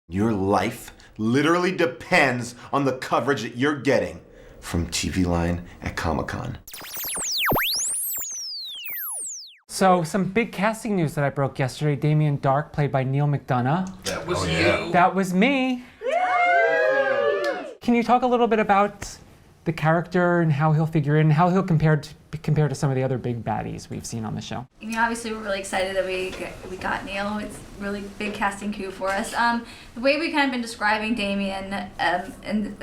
Your life literally depends on the coverage that you're getting from TVLine at Comic-Con. So, some big casting news that I broke yesterday. Damien Dark, played by Neil McDonough. That was you. That was me. Can you talk a little bit about the character and how he'll figure in, how he'll compare to some of the other big baddies we've seen on the show? I mean, obviously, we're really excited that we got Neil. It's a really big casting coup for us. The way we've kind of been describing Damien and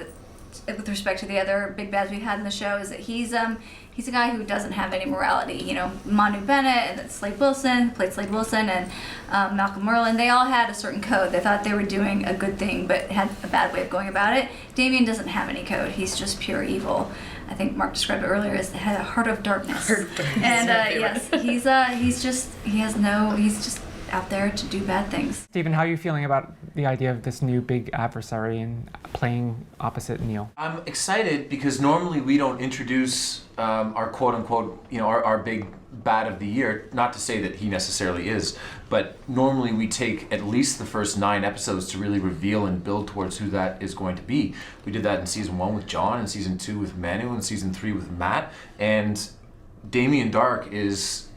with respect to the other big bads we've had in the show is that he's a guy who doesn't have any morality. You know, Manu Bennett and Slade Wilson, played Slade Wilson, and Malcolm Merlin, they all had a certain code. They thought they were doing a good thing, but had a bad way of going about it. Damien doesn't have any code. He's just pure evil. I think Mark described it earlier as had a heart of darkness. And yes, he's just out there to do bad things. Stephen, how are you feeling about the idea of this new big adversary and playing opposite Neil? I'm excited because normally we don't introduce our quote-unquote, our big bad of the year. Not to say that he necessarily is, but normally we take at least the first 9 episodes to really reveal and build towards who that is going to be. We did that in season 1 with John, and season 2 with Manu, and season 3 with Matt. And Damien Dark is,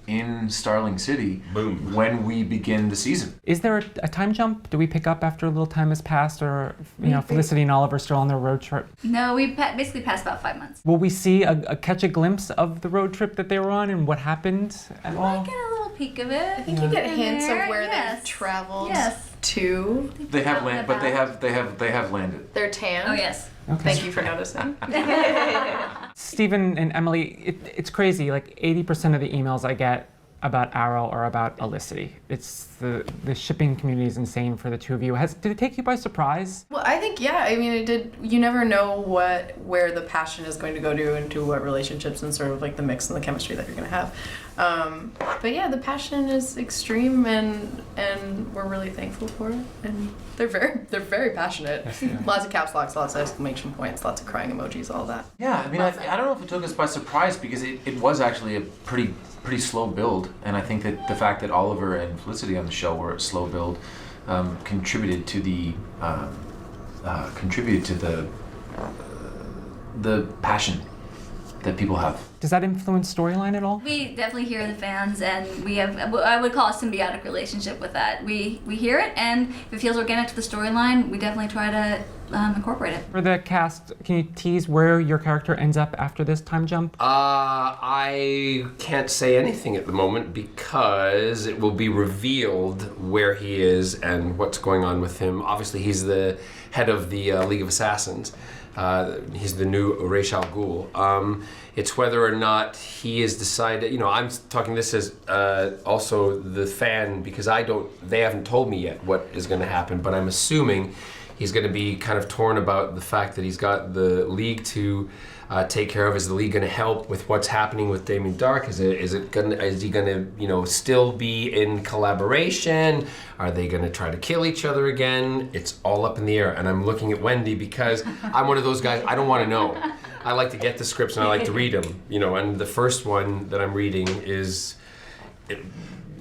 in Starling City when we begin the season. Is there a time jump? Do we pick up after a little time has passed, or Felicity and Oliver still on their road trip? No, we basically passed about 5 months. Will we see catch a glimpse of the road trip that they were on and what happened at all? I get a little peek of it. I think you get hints of where they've traveled to. They have landed, but they have landed. They're tan. Oh yes. Okay. Thank you for noticing. Stephen and Emily, it's crazy. Like 80% of the emails I get about Arrow are about Olicity. It's the shipping community is insane for the two of you. Did it take you by surprise? Well, I think it did. You never know where the passion is going to go to into what relationships and sort of like the mix and the chemistry that you're going to have. But yeah, the passion is extreme and we're really thankful for it. And they're very passionate. Yeah. Lots of caps locks, lots of exclamation points, lots of crying emojis, all that. Yeah, I mean, I don't know if it took us by surprise because it was actually a pretty slow build, and I think that the fact that Oliver and Felicity on the show were a slow build contributed to the passion that people have. Does that influence storyline at all? We definitely hear the fans, and we have, I would call a symbiotic relationship with that. We hear it, and if it feels organic to the storyline, we definitely try to incorporate it. For the cast, can you tease where your character ends up after this time jump? I can't say anything at the moment because it will be revealed where he is and what's going on with him. Obviously, he's the head of the League of Assassins. He's the new Ra's al Ghul. It's whether or not he has decided, I'm talking this as also the fan because they haven't told me yet what is going to happen, but I'm assuming he's going to be kind of torn about the fact that he's got the League to take care of. Is the League going to help with what's happening with Damien Dark? Is he going to still be in collaboration? Are they going to try to kill each other again? It's all up in the air, and I'm looking at Wendy because I'm one of those guys. I don't want to know. I like to get the scripts and I like to read them. And the first one that I'm reading is.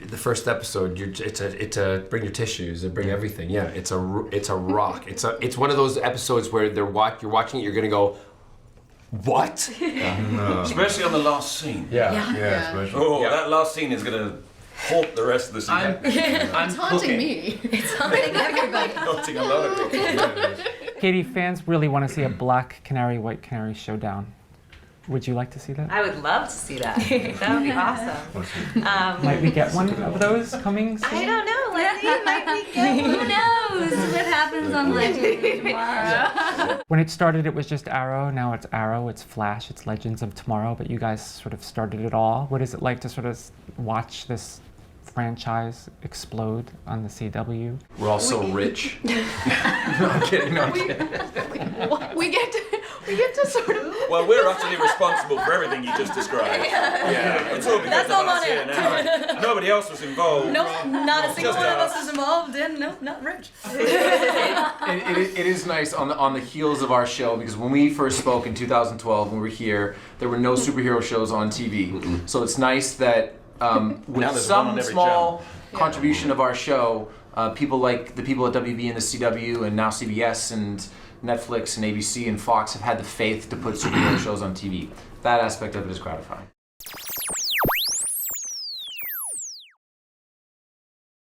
The first episode, it's a bring your tissues and bring everything. Yeah, it's a rock. It's one of those episodes where you're watching it, you're gonna go, what? Especially on the last scene. Yeah. That last scene is gonna haunt the rest of the season. It's haunting me. It's haunting everybody. Haunting a lot of people. Katie, fans really want to see a Black Canary, White Canary showdown. Would you like to see that? I would love to see that. That would be awesome. Might we get one of those coming soon? I don't know, Lindsay. Might we get one? Who knows what happens on Legends tomorrow? When it started, it was just Arrow. Now it's Arrow, it's Flash, it's Legends of Tomorrow. But you guys sort of started it all. What is it like to sort of watch this franchise explode on the CW? We're all so rich. No, I'm kidding. We get to sort of. Well, we're utterly responsible for everything you just described. Yeah. It's all because of us here now. Nobody else was involved. Nope, not a single one of us was involved, and nope, not rich. It is nice on the heels of our show because when we first spoke in 2012 when we were here, there were no superhero shows on TV. So it's nice that with some small contribution of our show, people like the people at WB and the CW and now CBS and Netflix and ABC and Fox have had the faith to put superhero shows on TV. That aspect of it is gratifying.